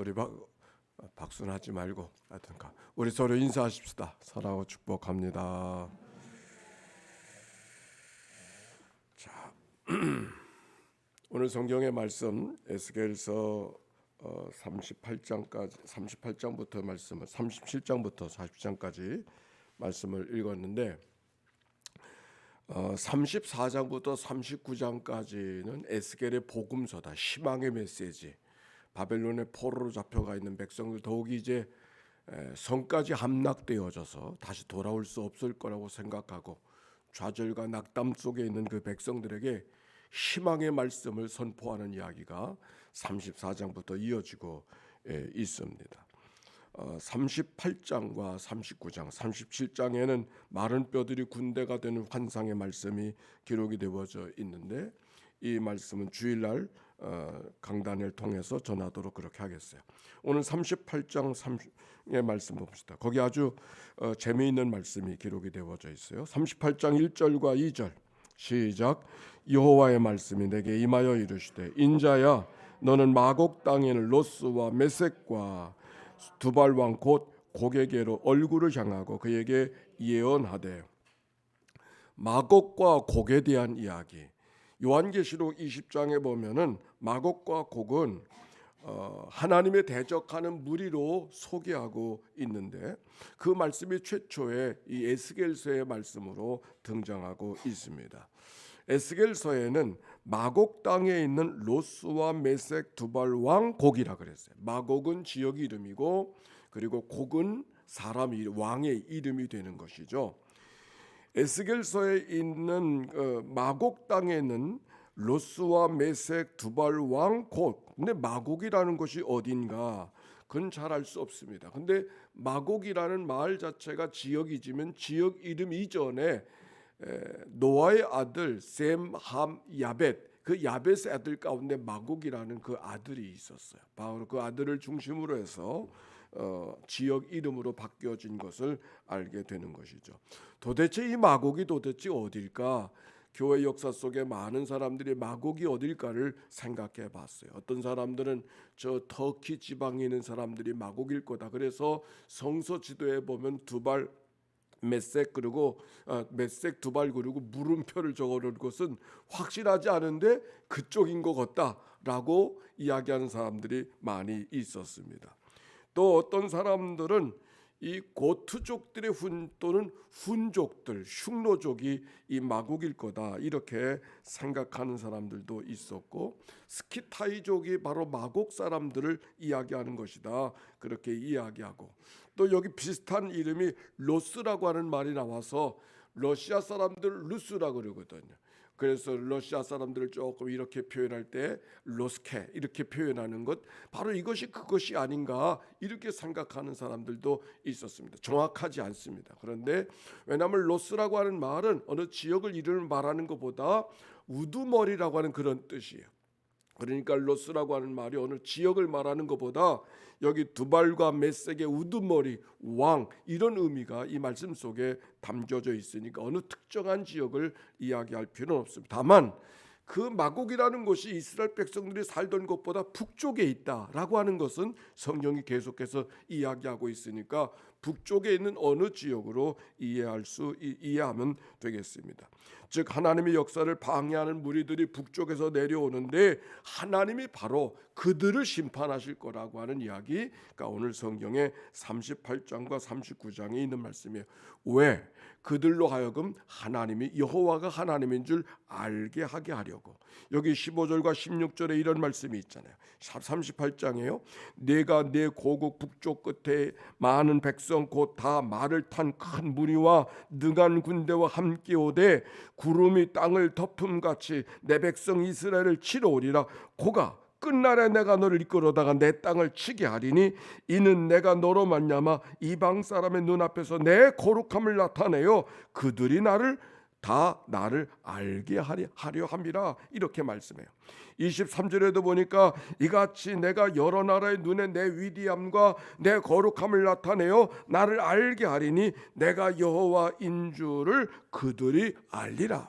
우리 박수는 하지 말고 하여튼 우리 서로 인사하십시다. 사랑하고 축복합니다. 자, 오늘 성경의 말씀 에스겔서 38장부터 말씀을 37장부터 40장까지 말씀을 읽었는데 34장부터 39장까지는 에스겔의 복음서다. 희망의 메시지. 바벨론의 포로로 잡혀가 있는 백성들 더욱이 이제 성까지 함락되어져서 다시 돌아올 수 없을 거라고 생각하고 좌절과 낙담 속에 있는 그 백성들에게 희망의 말씀을 선포하는 이야기가 34장부터 이어지고 있습니다. 38장과 39장, 37장에는 마른 뼈들이 군대가 되는 환상의 말씀이 기록이 되어져 있는데 이 말씀은 주일날 강단을 통해서 전하도록 그렇게 하겠어요. 오늘 38장 3의 말씀 봅시다. 거기 아주 재미있는 말씀이 기록이 되어져 있어요. 38장 1절과 2절 시작. 여호와의 말씀이 내게 임하여 이르시되 인자야 너는 마곡 땅에 있는 로스와 메섹과 두발 왕 곧 고게게로 얼굴을 향하고 그에게 예언하되. 마곡과 곡에 대한 이야기. 요한계시록 20장에 보면은 마곡과 곡은 하나님의 대적하는 무리로 소개하고 있는데 그 말씀이 최초의 이 에스겔서의 말씀으로 등장하고 있습니다. 에스겔서에는 마곡 땅에 있는 로스와 메섹 두발 왕 곡이라 그랬어요. 마곡은 지역 이름이고 그리고 곡은 사람 왕의 이름이 되는 것이죠. 에스겔서에 있는 마곡 땅에는 로스와 메섹 두발 왕 곡. 근데 마곡이라는 것이 어딘가 그건 잘 알 수 없습니다. 근데 마곡이라는 마을 자체가 지역이지만 지역 이름 이전에 노아의 아들 셈, 함, 야벳 그 야벳의 아들 가운데 마곡이라는 그 아들이 있었어요. 바로 그 아들을 중심으로 해서 지역 이름으로 바뀌어진 것을 알게 되는 것이죠. 도대체 이 마곡이 도대체 어딜까? 교회 역사 속에 많은 사람들이 마곡이 어딜까를 생각해 봤어요. 어떤 사람들은 저 터키 지방에 있는 사람들이 마곡일 거다. 그래서 성서 지도에 보면 두발 메섹 그리고 메섹 두발 그리고 물음표를 적어놓은 것은 확실하지 않은데 그쪽인 것 같다라고 이야기하는 사람들이 많이 있었습니다. 또 어떤 사람들은 이 고트족들의 또는 훈족들, 흉노족이 이 마곡일 거다 이렇게 생각하는 사람들도 있었고 스키타이족이 바로 마곡 사람들을 이야기하는 것이다 그렇게 이야기하고 또 여기 비슷한 이름이 로스라고 하는 말이 나와서 러시아 사람들 루스라고 그러거든요. 그래서 러시아 사람들을 조금 이렇게 표현할 때 로스케 이렇게 표현하는 것 바로 이것이 그것이 아닌가 이렇게 생각하는 사람들도 있었습니다. 정확하지 않습니다. 그런데 왜냐하면 로스라고 하는 말은 어느 지역을 이름을 말하는 것보다 우두머리라고 하는 그런 뜻이에요. 그러니까 로스라고 하는 말이 어느 지역을 말하는 것보다 여기 두발과 메섹의 우두머리 왕 이런 의미가 이 말씀 속에 담겨져 있으니까 어느 특정한 지역을 이야기할 필요는 없습니다. 다만 그 마곡이라는 곳이 이스라엘 백성들이 살던 곳보다 북쪽에 있다라고 하는 것은 성경이 계속해서 이야기하고 있으니까 북쪽에 있는 어느 지역으로 이해하면 되겠습니다. 즉 하나님의 역사를 방해하는 무리들이 북쪽에서 내려오는데 하나님이 바로 그들을 심판하실 거라고 하는 이야기가 오늘 성경의 38장과 39장에 있는 말씀이에요. 왜? 그들로 하여금 하나님이 여호와가 하나님인 줄 알게 하게 하려고. 여기 15절과 16절에 이런 말씀이 있잖아요. 38장에요. 내가 내 고국 북쪽 끝에 많은 백성 곧 다 말을 탄 큰 무리와 능한 군대와 함께 오되 구름이 땅을 덮음같이 내 백성 이스라엘을 치러 오리라. 고가 끝날에 내가 너를 이끌어다가 내 땅을 치게 하리니 이는 내가 너로 말미암아 이방 사람의 눈앞에서 내 거룩함을 나타내어 그들이 나를 알게 하려 함이라 이렇게 말씀해요. 23절에도 보니까 이같이 내가 여러 나라의 눈에 내 위대함과 내 거룩함을 나타내어 나를 알게 하리니 내가 여호와인 줄을 그들이 알리라.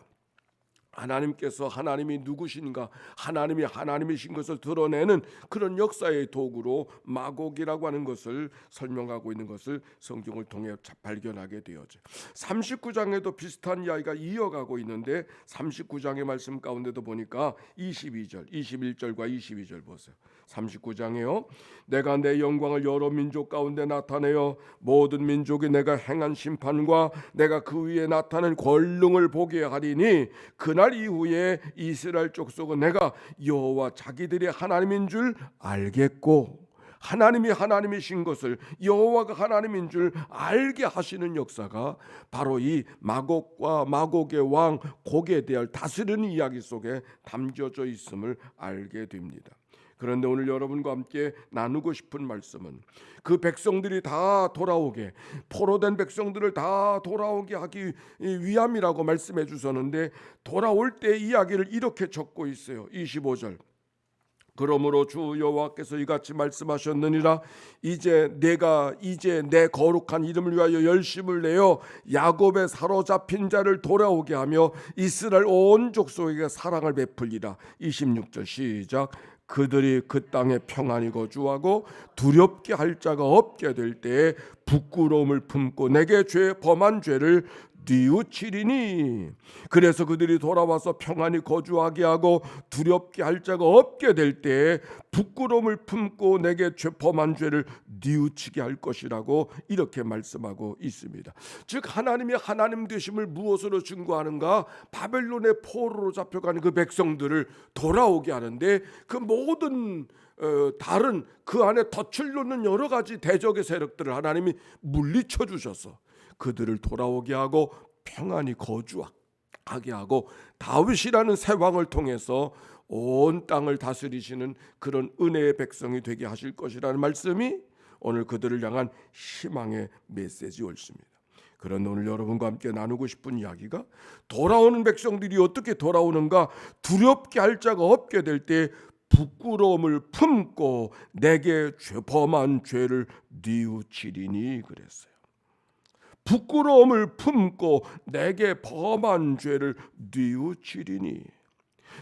하나님께서 하나님이 누구신가, 하나님이 하나님이신 것을 드러내는 그런 역사의 도구로 마곡이라고 하는 것을 설명하고 있는 것을 성경을 통해 발견하게 되어져. 39장에도 비슷한 이야기가 이어가고 있는데 39장의 말씀 가운데도 보니까 22절, 21절과 22절 보세요. 39장에요. 내가 내 영광을 여러 민족 가운데 나타내어 모든 민족이 내가 행한 심판과 내가 그 위에 나타낸 권능을 보게 하리니 그날 이후에 이스라엘 족속은 내가 여호와 자기들의 하나님인 줄 알겠고, 하나님이 하나님이신 것을, 여호와가 하나님인 줄 알게 하시는 역사가 바로 이 마곡과 마곡의 왕 곡에 대한 다스리는 이야기 속에 담겨져 있음을 알게 됩니다. 그런데 오늘 여러분과 함께 나누고 싶은 말씀은 그 백성들이 다 돌아오게, 포로된 백성들을 다 돌아오게 하기 위함이라고 말씀해 주셨는데, 돌아올 때 이야기를 이렇게 적고 있어요. 25절. 그러므로 주 여호와께서 이같이 말씀하셨느니라. 이제 내 거룩한 이름을 위하여 열심을 내어 야곱의 사로잡힌 자를 돌아오게 하며 이스라엘 온 족속에게 사랑을 베풀리라. 26절 시작. 그들이 그 땅에 평안히 거주하고 두렵게 할 자가 없게 될 때에 부끄러움을 품고 내게 범한 죄를 뉘우치리니, 그래서 그들이 돌아와서 평안히 거주하게 하고 두렵게 할 자가 없게 될 때에 부끄러움을 품고 내게 범한 죄를 뉘우치게 할 것이라고 이렇게 말씀하고 있습니다. 즉 하나님이 하나님 되심을 무엇으로 증거하는가? 바벨론의 포로로 잡혀가는 그 백성들을 돌아오게 하는데, 그 모든 다른 그 안에 덫을 놓는 여러 가지 대적의 세력들을 하나님이 물리쳐 주셔서 그들을 돌아오게 하고 평안히 거주하게 하고 다윗이라는 새 왕을 통해서 온 땅을 다스리시는 그런 은혜의 백성이 되게 하실 것이라는 말씀이 오늘 그들을 향한 희망의 메시지였습니다. 그런 오늘 여러분과 함께 나누고 싶은 이야기가, 돌아오는 백성들이 어떻게 돌아오는가? 두렵게 할 자가 없게 될 때 부끄러움을 품고 내게 범한 죄를 뉘우치리니 그랬어요. 부끄러움을 품고 내게 범한 죄를 뉘우치리니,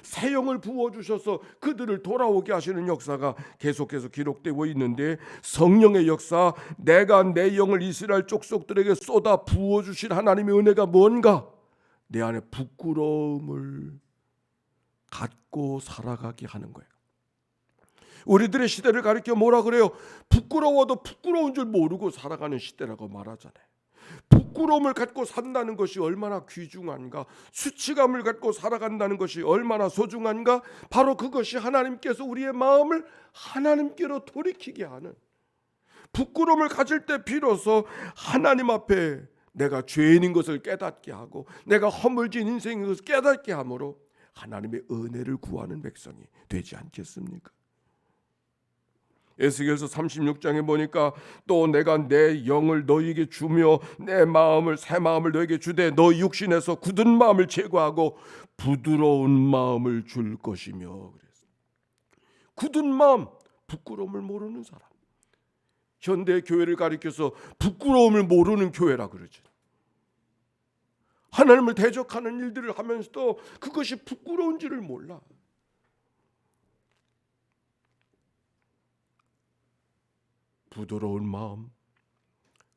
새 영을 부어주셔서 그들을 돌아오게 하시는 역사가 계속해서 기록되고 있는데, 성령의 역사, 내가 내 영을 이스라엘 족속들에게 쏟아 부어주신 하나님의 은혜가 뭔가? 내 안에 부끄러움을 갖고 살아가게 하는 거예요. 우리들의 시대를 가리켜 뭐라 그래요? 부끄러워도 부끄러운 줄 모르고 살아가는 시대라고 말하잖아요. 부끄러움을 갖고 산다는 것이 얼마나 귀중한가, 수치감을 갖고 살아간다는 것이 얼마나 소중한가. 바로 그것이 하나님께서 우리의 마음을 하나님께로 돌이키게 하는, 부끄러움을 가질 때 비로소 하나님 앞에 내가 죄인인 것을 깨닫게 하고 내가 허물진 인생인 것을 깨닫게 함으로 하나님의 은혜를 구하는 백성이 되지 않겠습니까? 에스겔서 36장에 보니까 또 내가 내 영을 너희에게 주며 내 마음을, 새 마음을 너희에게 주되 너 육신에서 굳은 마음을 제거하고 부드러운 마음을 줄 것이며 그랬어요. 굳은 마음, 부끄러움을 모르는 사람. 현대 교회를 가리켜서 부끄러움을 모르는 교회라 그러죠. 하나님을 대적하는 일들을 하면서도 그것이 부끄러운지를 몰라. 부드러운 마음,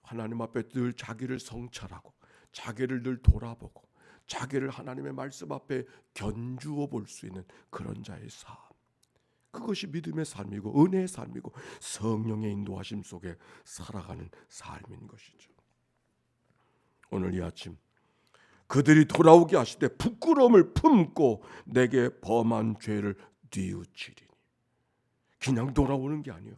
하나님 앞에 늘 자기를 성찰하고 자기를 늘 돌아보고 자기를 하나님의 말씀 앞에 견주어 볼 수 있는 그런 자의 삶, 그것이 믿음의 삶이고 은혜의 삶이고 성령의 인도하심 속에 살아가는 삶인 것이죠. 오늘 이 아침 그들이 돌아오게 하실 때 부끄러움을 품고 내게 범한 죄를 뉘우치리니, 그냥 돌아오는 게 아니에요.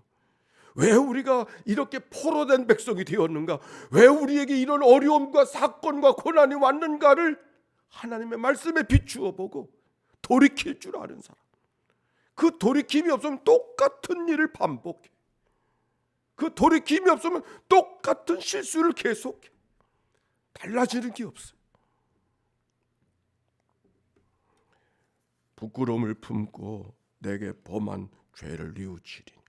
왜 우리가 이렇게 포로된 백성이 되었는가? 왜 우리에게 이런 어려움과 사건과 고난이 왔는가를 하나님의 말씀에 비추어 보고 돌이킬 줄 아는 사람. 그 돌이킴이 없으면 똑같은 일을 반복해. 그 돌이킴이 없으면 똑같은 실수를 계속해. 달라지는 게 없어요. 부끄러움을 품고 내게 범한 죄를 뉘우치리니,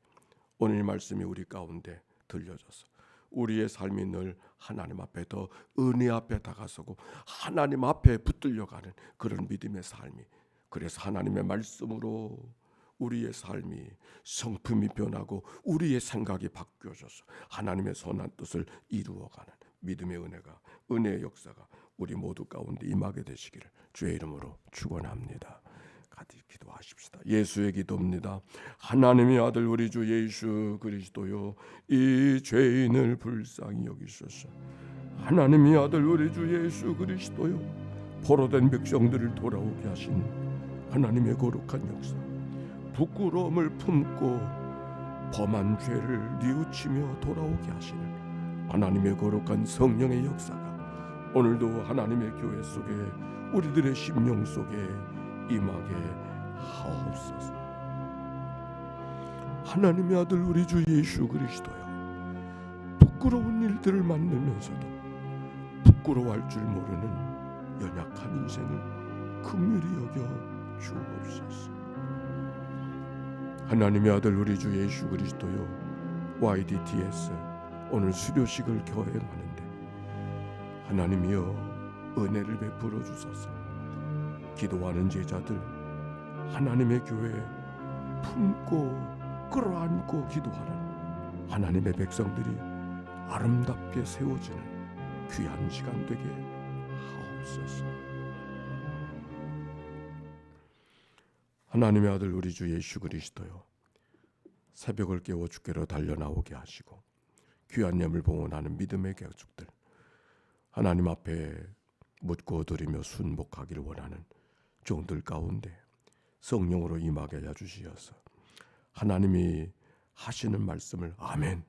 오늘 말씀이 우리 가운데 들려져서 우리의 삶이 늘 하나님 앞에 더 은혜 앞에 다가서고 하나님 앞에 붙들려가는 그런 믿음의 삶이, 그래서 하나님의 말씀으로 우리의 삶이 성품이 변하고 우리의 생각이 바뀌어져서 하나님의 선한 뜻을 이루어가는 믿음의 은혜의 역사가 우리 모두 가운데 임하게 되시기를 주의 이름으로 축원합니다. 같이 기도하십시다. 예수의 기도입니다. 하나님의 아들 우리 주 예수 그리스도요, 이 죄인을 불쌍히 여기소서. 하나님의 아들 우리 주 예수 그리스도요, 포로된 백성들을 돌아오게 하신 하나님의 거룩한 역사, 부끄러움을 품고 범한 죄를 뉘우치며 돌아오게 하시는 하나님의 거룩한 성령의 역사가 오늘도 하나님의 교회 속에 우리들의 심령 속에 임하게 하옵소서. 하나님의 아들 우리 주 예수 그리스도요, 부끄러운 일들을 만들면서도 부끄러워할 줄 모르는 연약한 인생을 긍휼히 여겨 주옵소서. 하나님의 아들 우리 주 예수 그리스도요, YDTS 오늘 수료식을 거행하는데 하나님이여 은혜를 베풀어 주소서. 기도하는 제자들 하나님의 교회에 품고 끌어안고 기도하는 하나님의 백성들이 아름답게 세워지는 귀한 시간 되게 하옵소서. 하나님의 아들 우리 주 예수 그리스도요, 새벽을 깨워 주께로 달려나오게 하시고 귀한 예물 봉헌하는 믿음의 가족들 하나님 앞에 묻고 드리며 순복하기를 원하는 종들 가운데 성령으로 임하게 하여 주시어서 하나님이 하시는 말씀을 아멘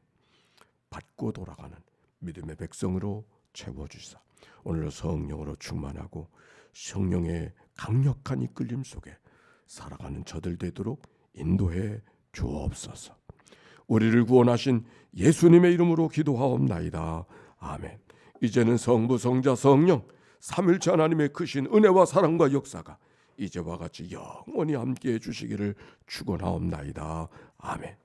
받고 돌아가는 믿음의 백성으로 채워주시사 오늘도 성령으로 충만하고 성령의 강력한 이끌림 속에 살아가는 저들 되도록 인도해 주옵소서. 우리를 구원하신 예수님의 이름으로 기도하옵나이다. 아멘. 이제는 성부 성자 성령 삼일체 하나님의 크신 은혜와 사랑과 역사가 이제와 같이 영원히 함께해 주시기를 축원하옵나이다. 아멘.